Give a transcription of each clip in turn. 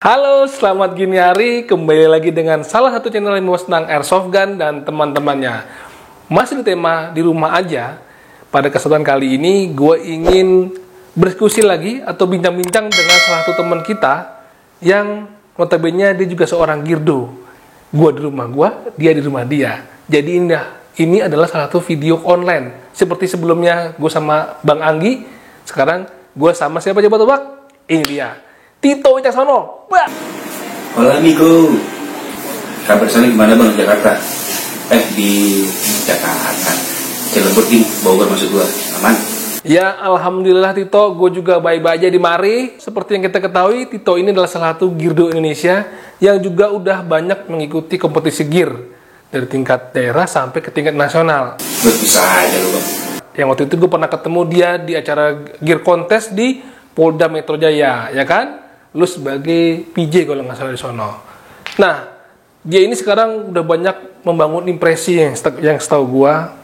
Halo, selamat gini hari. Kembali lagi dengan salah satu channel yang membahas tentang airsoft gun dan teman-temannya. Masih di tema di rumah aja. Pada kesempatan kali ini, gue ingin berdiskusi lagi atau bincang-bincang dengan salah satu teman kita yang notabene dia juga seorang Girdo. Gue di rumah gue, dia di rumah dia. Jadi ini adalah salah satu video online. Seperti sebelumnya gue sama Bang Anggi, sekarang gue sama siapa coba tebak? Ini dia, Tito Wicaksono. Hola amigo, kabar sana gimana bang di Jakarta? Di Jakarta, Cirebon nih, Bogor maksud gua, aman? Ya, alhamdulillah Tito, gue juga baik-baik aja di mari. Seperti yang kita ketahui, Tito ini adalah salah satu Girdo Indonesia yang juga udah banyak mengikuti kompetisi gear dari tingkat daerah sampai ke tingkat nasional. Bisa aja lu bang. Yang waktu itu gue pernah ketemu dia di acara gear kontes di Polda Metro Jaya, ya kan? Lu sebagai PJ kalau nggak salah di sono. Nah, dia ini sekarang udah banyak membangun impresi yang setahu gua,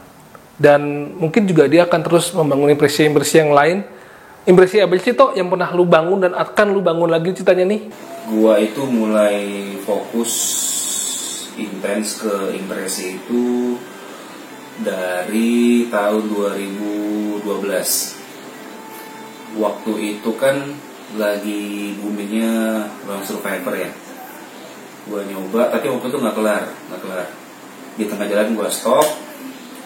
dan mungkin juga dia akan terus membangun impresi yang lain. Impresi apa sih Tito yang pernah lu bangun dan akan lu bangun lagi ceritanya nih? Gua itu mulai fokus intens ke impresi itu dari tahun 2012. Waktu itu kan lagi boomingnya Lone Survivor ya. Gue nyoba, tapi waktu itu nggak kelar. Di tengah jalan gue stop.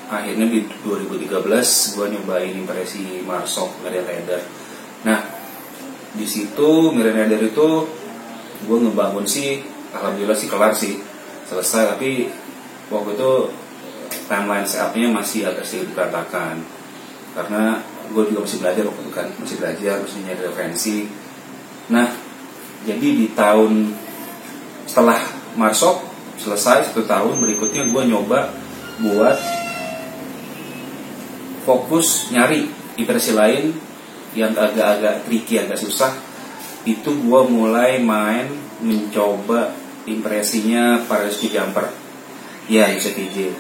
Akhirnya di 2013 gue nyobain impresi Marsok Marine Raider. Nah, di situ Marine Raider itu gue ngebangun sih, alhamdulillah sih kelar sih, selesai. Tapi waktu itu timeline setupnya masih agak sedikit berantakan karena gue juga masih belajar waktu itu kan, masih nyari referensi. Nah, jadi di tahun setelah Marsok selesai 1 tahun berikutnya gue nyoba buat fokus nyari impresi lain yang agak-agak tricky, agak susah. Itu gue mulai mencoba impresinya parachute jumper, ya UCPJ.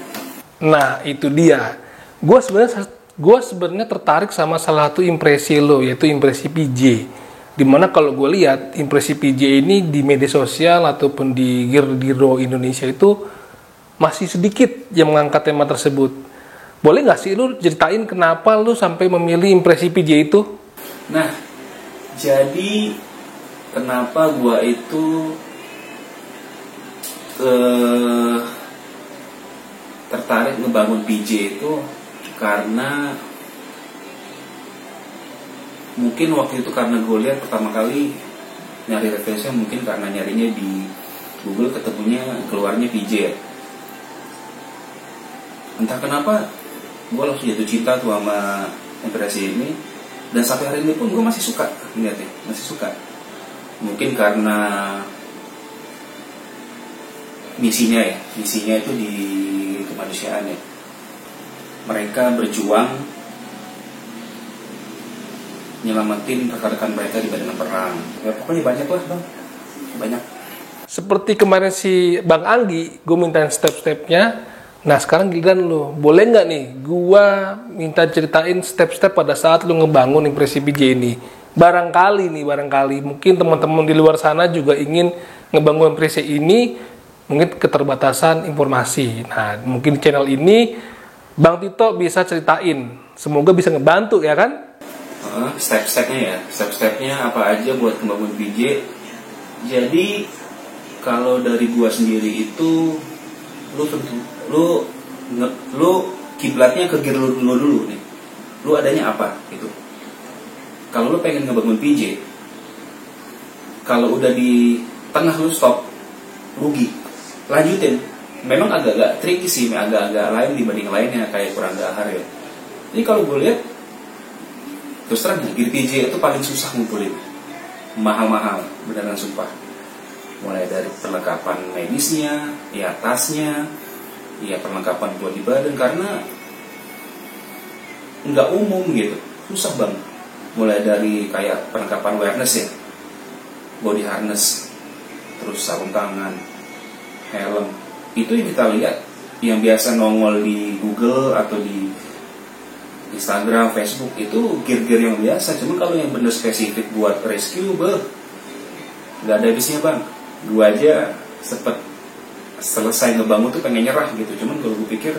Nah, itu dia. Gue sebenarnya tertarik sama salah satu impresi lo, yaitu impresi PJ. Dimana kalau gue lihat impresi PJ ini di media sosial ataupun di Girdo Indonesia itu masih sedikit yang mengangkat tema tersebut. Boleh nggak sih lu ceritain kenapa lu sampai memilih impresi PJ itu? Nah, jadi kenapa gue itu tertarik ngebangun PJ itu karena mungkin waktu itu karena gue lihat pertama kali nyari referensi, mungkin karena nyarinya di Google keluarnya PJ ya. Entah kenapa gue langsung jatuh cinta tuh sama impresi ini, dan sampai hari ini pun gue masih suka ngeliatnya, masih suka. Mungkin karena misinya itu di kemanusiaan ya. Mereka berjuang nyelamatin rekan-rekan mereka di medan perang. Ya pokoknya banyak lah bang, banyak. Seperti kemarin si Bang Anggi, gue mintain step-stepnya. Nah sekarang giliran lu, boleh nggak nih gue minta ceritain step-step pada saat lu ngebangun impresi PJ ini. Barangkali mungkin teman-teman di luar sana juga ingin ngebangun impresi ini, mungkin keterbatasan informasi. Nah mungkin channel ini Bang Tito bisa ceritain, semoga bisa ngebantu ya kan? Step-stepnya apa aja buat ngebangun PJ. Jadi kalau dari gua sendiri itu lu kiblatnya ke gear lu dulu nih. Lu adanya apa gitu. Kalau lu pengen ngebangun PJ, kalau udah di tengah lu stop, rugi. Lanjutin. Memang agak-agak tricky sih, agak-agak lain dibanding lainnya, kayak kurang gahar ya. Jadi kalau gue lihat, terus terang gear PJ itu paling susah ngumpulin, mahal-mahal, beneran sumpah. Mulai dari perlengkapan medisnya, ya tasnya, ya perlengkapan buat di badan, karena nggak umum gitu, susah banget. Mulai dari kayak perlengkapan awareness ya, body harness, terus sarung tangan, helm. Itu yang kita lihat, yang biasa nongol di Google atau di Instagram, Facebook, itu gear-gear yang biasa. Cuma kalau yang bener spesifik buat rescue, nggak ada habisnya bang. Gue aja sempet selesai ngebangun tuh pengen nyerah gitu, cuman kalau gue pikir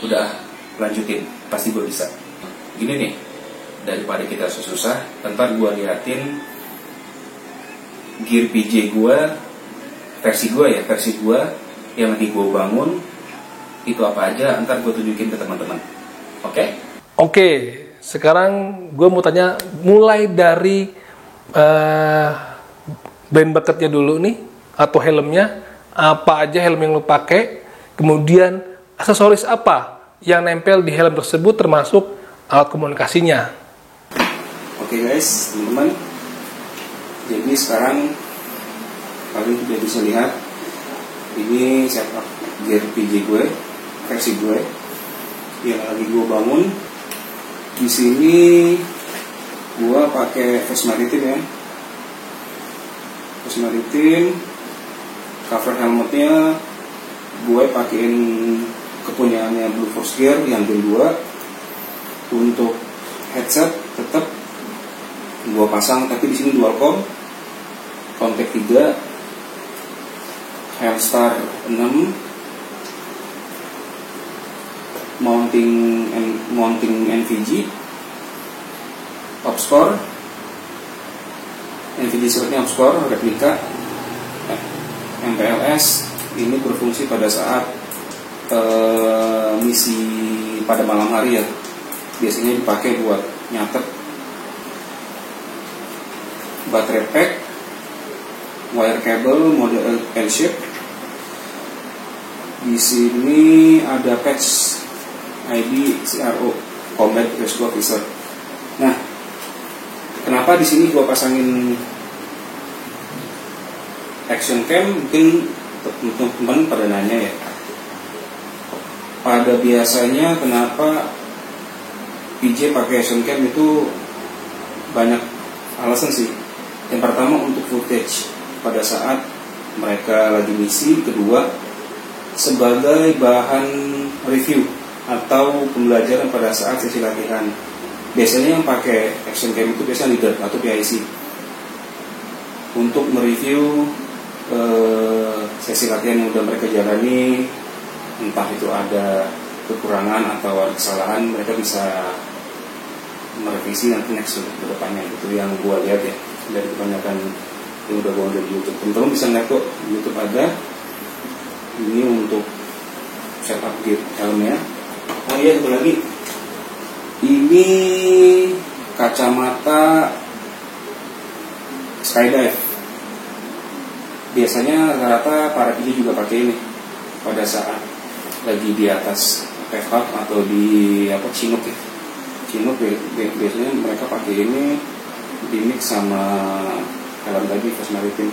udah lanjutin, pasti gue bisa. Gini nih, daripada kita susah, ntar gue liatin gear PJ gue, versi gue yang lagi gue bangun itu apa aja, ntar gue tunjukin ke teman-teman. Oke? Sekarang gue mau tanya mulai dari brand bucketnya dulu nih, atau helmnya, apa aja helm yang lo pakai, kemudian aksesoris apa yang nempel di helm tersebut termasuk alat komunikasinya. Oke guys, teman-teman, jadi sekarang kalian sudah bisa lihat ini setup gear PJ gue, versi gue yang lagi gue bangun. Di sini gue pakai vest maritim ya, vest maritim. Cover helmetnya gue pakein kepunyaannya Blue Force Gear yang Gen 2. Untuk headset tetap gue pasang, tapi di sini dual com, kontak 3, Hellstar 6, mounting NVG, Opscore, NVG shirtnya Opscore replika. MPLS ini berfungsi pada saat misi pada malam hari ya, biasanya dipakai buat nyatet. Baterai pack, wire cable model L-shape. Di sini ada patch ID CRO Combat Rescue Officer. Nah, kenapa di sini gua pasangin action cam? Mungkin teman-teman pada nanya ya, pada biasanya kenapa PJ pakai action cam itu banyak alasan sih. Yang pertama untuk footage pada saat mereka lagi misi, kedua sebagai bahan review atau pembelajaran pada saat sesi latihan. Biasanya yang pakai action cam itu biasanya leader atau PIC untuk mereview sesi latihan yang udah mereka jalani, entah itu ada kekurangan atau ada kesalahan, mereka bisa merevisi nanti next ke depannya. Gitu yang gue lihat ya dari kebanyakan yang udah gue dari YouTube. Teman-teman bisa lihat kok di YouTube ada ini untuk setup gear helmnya. Oh iya, satu lagi, ini kacamata skydive. Biasanya rata-rata para PJ juga pakai ini pada saat lagi di atas pevap atau di Chinook ya. Chinook biasanya mereka pakai ini di mix sama helm tadi, vest maritim.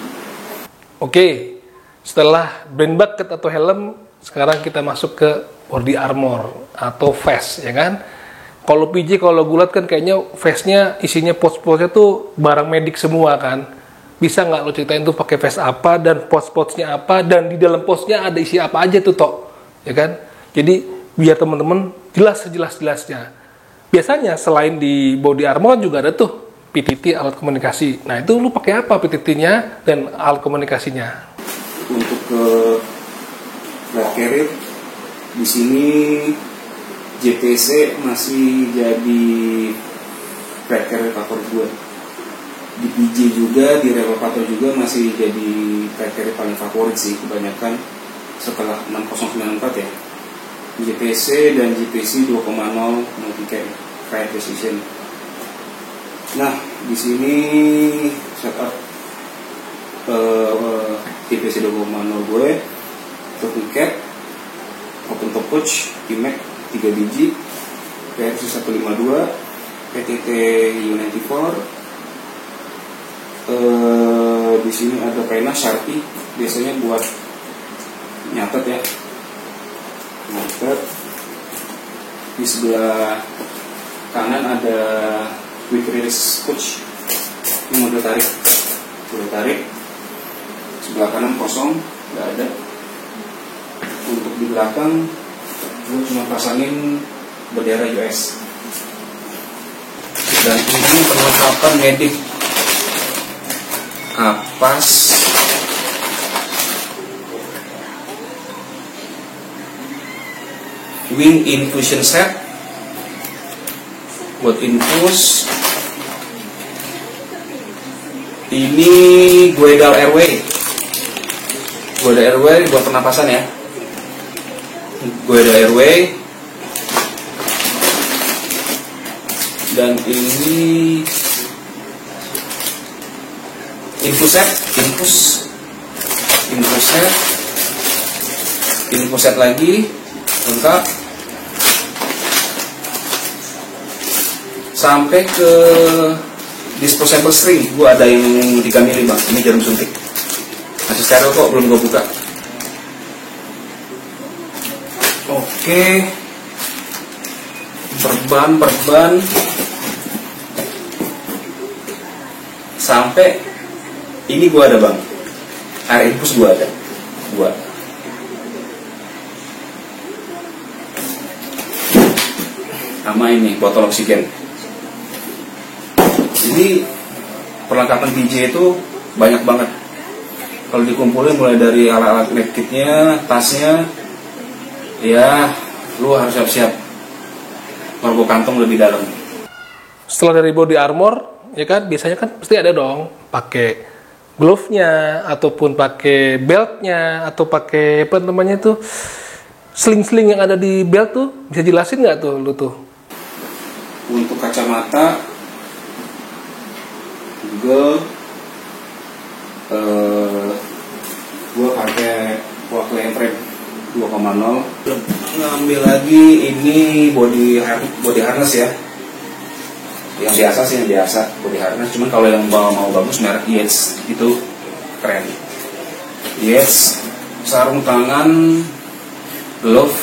Oke, setelah brand bucket atau helm, sekarang kita masuk ke body armor atau vest ya kan. Kalau PJ, kalau gue lihat kan kayaknya vestnya isinya pouch-pouchnya tuh barang medik semua kan. Bisa nggak lo ceritain tuh pakai vest apa dan pouch-pouchnya apa, dan di dalam pouchnya ada isi apa aja tuh Tok, ya kan? Jadi biar teman-teman jelas sejelas-jelasnya. Biasanya selain di body armor juga ada tuh PTT, alat komunikasi. Nah itu lu pakai apa PTT-nya dan alat komunikasinya? Untuk ke flight carrier di sini JPC masih jadi flight carrier favorit gue. Di PJ juga, di Revocator juga masih jadi flight carrier paling favorit sih kebanyakan setelah 6094 ya. JPC dan JPC 2.0 multicam flight precision. Nah, di sini setup JPC 2.0 gue, tourniquet, open top pouch, IMAX 3 biji, PRC 152, PTT U94. Di sini ada pena Sharpie, biasanya buat nyatet ya. Nyatet. Di sebelah kanan ada quick release pouch. Ini model tarik. Sebelah kanan kosong, nggak ada. Untuk di belakang gue cuma pasangin bendera US. Dan ini perlengkapan medik, kapas, wing infusion set buat infus. Ini Guedal Airway buat pernapasan ya. Guedal Airway. Dan ini infus set lagi lengkap sampai ke disposable string. Gua ada yang 3 mili bang, ini jarum suntik masih steril kok, belum gua buka. Oke, perban sampai ini gua ada bang, air infus gua ada, sama ini botol oksigen. Jadi perlengkapan PJ itu banyak banget. Kalau dikumpulin mulai dari alat-alat medkitnya, tasnya, ya lu harus siap-siap merogoh kantong lebih dalam. Setelah dari body armor, ya kan biasanya kan pasti ada dong pakai glove-nya ataupun pakai belt-nya atau pakai apa namanya tuh sling-sling yang ada di belt tuh, bisa jelasin nggak tuh lu tuh? Untuk kacamata Google gua pakai Walkman frame 2,0. Ngambil lagi ini body harness ya. Yang biasa sih, body harness. Cuman kalau yang mau bagus merek Yates itu keren. Yates, sarung tangan, glove,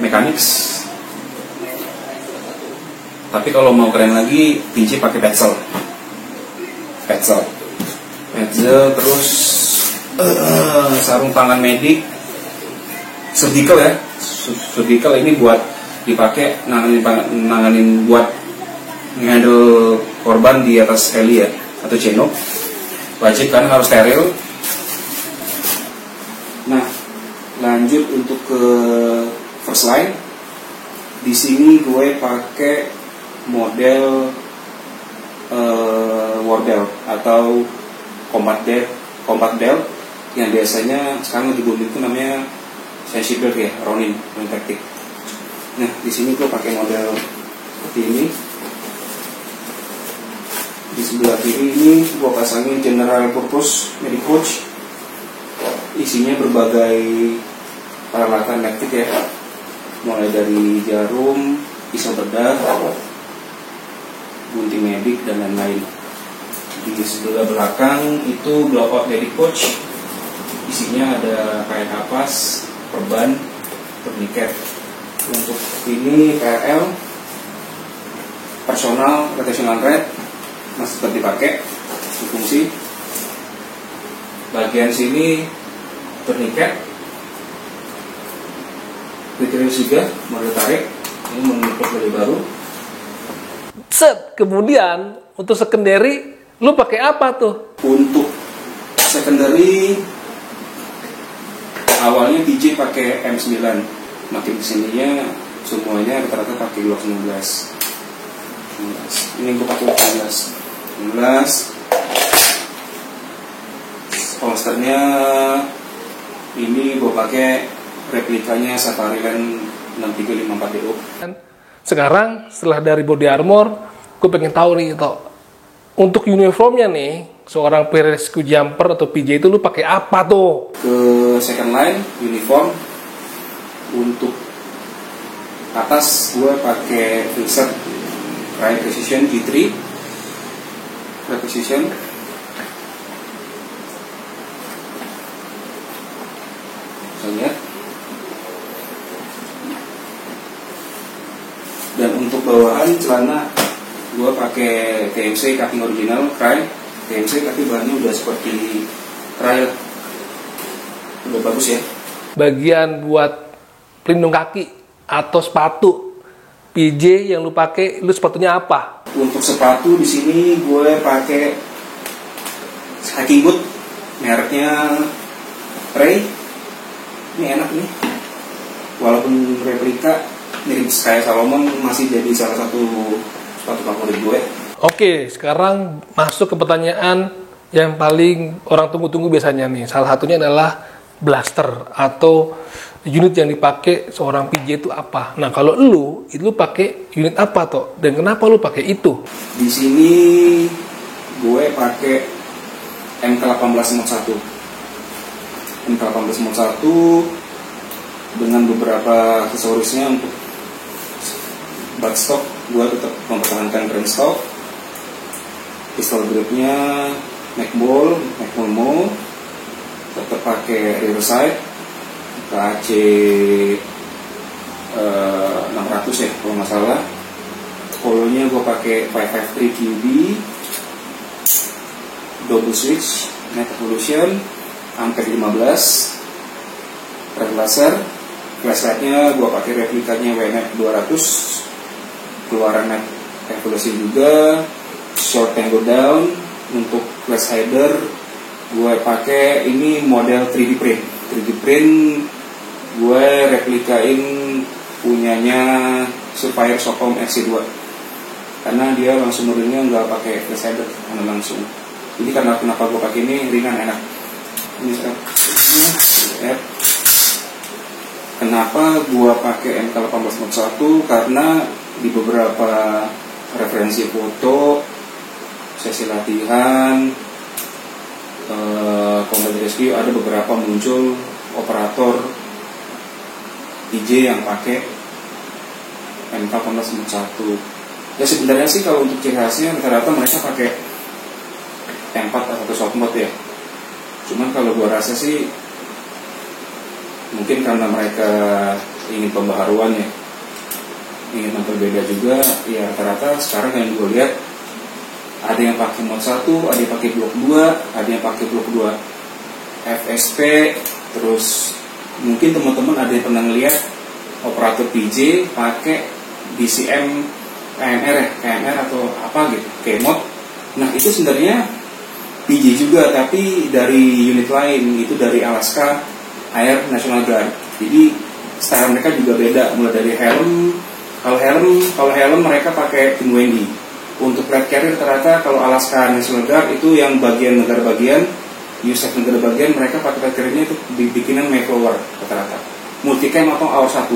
mechanics. Tapi kalau mau keren lagi, PJ pakai petzl, terus sarung tangan medik, surgical ya. Surgical ini buat dipakai nanganin buat handle korban di atas heli ya, atau chenok. Wajib kan, harus steril. Nah, lanjut untuk ke first line. Di sini gue pakai model war belt atau combat belt yang biasanya sekarang lagi booming itu namanya sensitive belt ya, Ronin tactic. Nah, di sini gue pakai model seperti ini. Di sebelah kiri ini gue pasangin general purpose medic pouch, isinya berbagai peralatan medkit ya, mulai dari jarum, pisau bedah, gunting medik dan lain-lain. Di sebelah belakang itu blowout medic pouch, isinya ada kain kapas, perban, tourniquet. Untuk ini PRL, personal rotational red, masih tetap dipakai fungsi. Bagian sini tourniquet, Victorious juga model tarik, ini menurut lebih baru. Set, kemudian untuk secondary lu pakai apa tuh? Untuk secondary awalnya DJ pakai M9, makin kesininya semuanya rata-rata pakai Glock 19. Ini gue pakai 19. Holsternya ini gue pakai replikanya Safari Land 6354DO. Sekarang setelah dari body armor, gue pengen tahu nih toh, untuk uniformnya nih seorang rescue jumper atau PJ itu lu pakai apa tuh? Ke second line uniform, untuk atas gue pakai filter Right Precision G3 Precision. Lihat. Dan untuk bawahan celana gue pakai TMC cutting original Cry. TMC tapi bahannya udah seperti trail, udah bagus ya. Bagian buat pelindung kaki atau sepatu PJ yang lu pakai, lu sepatunya apa? Untuk sepatu di sini gue pakai hiking boot mereknya Ray. Ini enak nih. walaupun replika mirip kayak Salomon, masih jadi salah satu sepatu favorit gue. Oke, sekarang masuk ke pertanyaan yang paling orang tunggu-tunggu biasanya nih. Salah satunya adalah blaster atau unit yang dipakai seorang PJ itu apa. Nah, kalau itu pakai unit apa toh? Dan kenapa lu pakai itu? Di sini gue pakai MK18 Mod 1 dengan beberapa aksesorisnya. Untuk buttstock gue tetap mempertahankan brand stock. Pistol gripnya Macball Mo, tetap pakai Riverside KAC 600 ya kalau nggak salah. Kolonya gue pakai 553 QB double switch Net Evolution Ampere 15 red laser. Flashlightnya gue pakai replikanya WNF 200 keluaran Net Evolution juga. Short Tango Down. Untuk flash hider gue pakai ini model 3D print gue replikain punyanya Surveyor Socom XC2 karena dia langsung nurinnya nggak pakai flash hider karena langsung. Jadi karena kenapa gue pakai ini ringan enak. Ini kenapa gue pakai MK18 Mod 1 karena di beberapa referensi foto, sesi latihan, combat rescue ada beberapa muncul operator PJ yang pakai MK18 Mod 1. Ya sebenarnya sih kalau untuk ciri khasnya rata-rata mereka pakai M4 atau soft mode ya. Cuman kalau gua rasa sih mungkin karena mereka ingin pembaharuan ya, ingin yang berbeda juga. Ya rata-rata sekarang yang gue lihat ada yang pakai mod 1, ada yang pakai blok 2, ada yang pakai blok 2 FSP. Terus mungkin teman-teman ada yang pernah lihat operator PJ pakai DCM KMR atau apa gitu, K-mod. Nah itu sebenarnya PJ juga tapi dari unit lain, itu dari Alaska Air National Guard. Jadi style mereka juga beda, mulai dari helm. Kalau helm mereka pakai Tim Wendy. Untuk flat carrier rata-rata kalau Alaska National Guard itu yang bagian negara bagian, USAF negara bagian, mereka pakai flat carrier-nya itu dibikinan Mayflower rata-rata. Multicam atau Hour 1.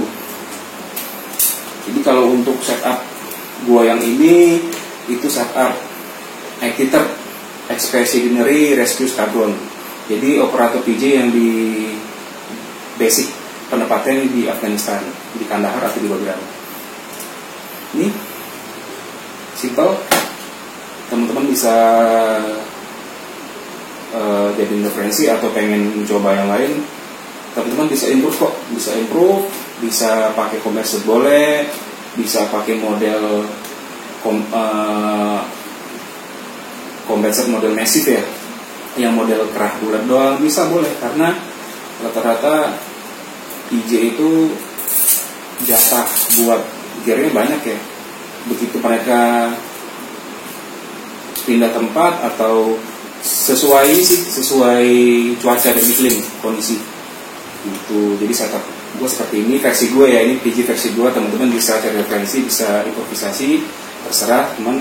Jadi kalau untuk setup gua yang ini itu setup Active Expeditionary Rescue Squadron. Jadi operator PJ yang di basic penempatannya di Afghanistan, di Kandahar atau di Bagram. Ini simple, teman-teman bisa jadi referensi atau pengen mencoba yang lain, teman-teman bisa improve kok, bisa pakai commercial boleh, bisa pakai model combat set model massive ya, yang model kerah bulat doang bisa boleh, karena rata-rata PJ itu jatah buat gearnya banyak ya. Begitu mereka pindah tempat atau sesuai cuaca dan iklim kondisi gitu. Jadi setup gue seperti ini, versi gue ya, ini PJ versi gue. Teman-teman bisa cari referensi, bisa improvisasi, terserah teman.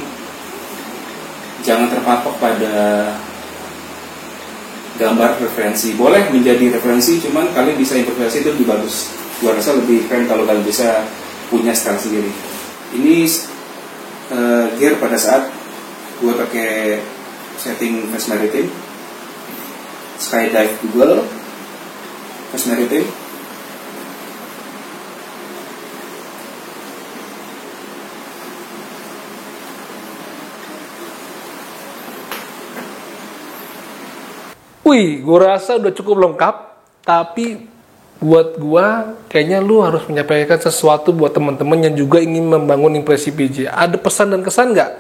Jangan terpatok pada gambar referensi, boleh menjadi referensi, cuman kalian bisa improvisasi itu lebih bagus. Gue rasa lebih keren kalau kalian bisa punya style sendiri. Ini gear pada saat gue pakai setting Fast Maritime, Skydive Google, Fast Maritime. Wih, gue rasa udah cukup lengkap, tapi buat gue kayaknya lu harus menyampaikan sesuatu buat teman-teman yang juga ingin membangun impresi PJ. Ada pesan dan kesan nggak?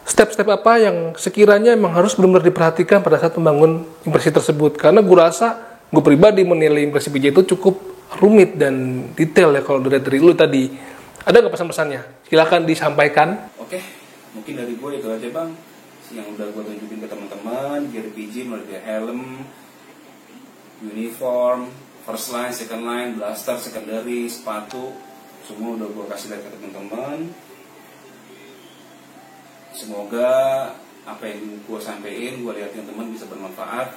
Step-step apa yang sekiranya emang harus benar-benar diperhatikan pada saat membangun impresi tersebut? Karena gue rasa, gue pribadi menilai impresi PJ itu cukup rumit dan detail ya kalau dari lu tadi. Ada nggak pesan-pesannya? Silakan disampaikan. Oke, mungkin dari gue itu aja bang, yang udah gue tunjukin ke teman-teman. Gear PJ mulai dari helm, uniform, first line, second line, blaster, secondary, sepatu, semua udah gue kasih lihat ke teman-teman. Semoga apa yang gue sampein, gue liatin teman bisa bermanfaat,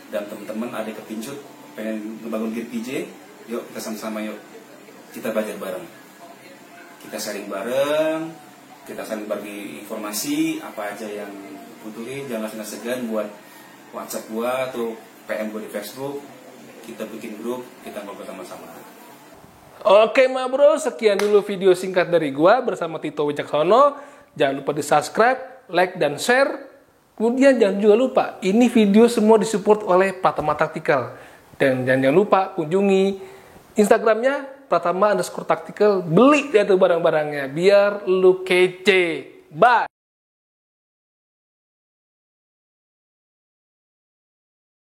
dan teman-teman ada kepincut pengen ngebangun gear PJ, yuk kita sama-sama yuk kita belajar bareng, kita sharing bareng, kita saling bagi informasi apa aja yang butuhin. Jangan segan buat WhatsApp gue atau PM gue di Facebook, kita bikin grup, kita ngobrol sama-sama. Oke ma bro, sekian dulu video singkat dari gua bersama Tito Wicaksono. Jangan lupa di subscribe, like, dan share. Kemudian jangan juga lupa, ini video semua disupport oleh Pratama Tactical. Dan jangan lupa kunjungi Instagramnya Pratama_Tactical. Beli deh tuh barang-barangnya biar lu kece. Bye.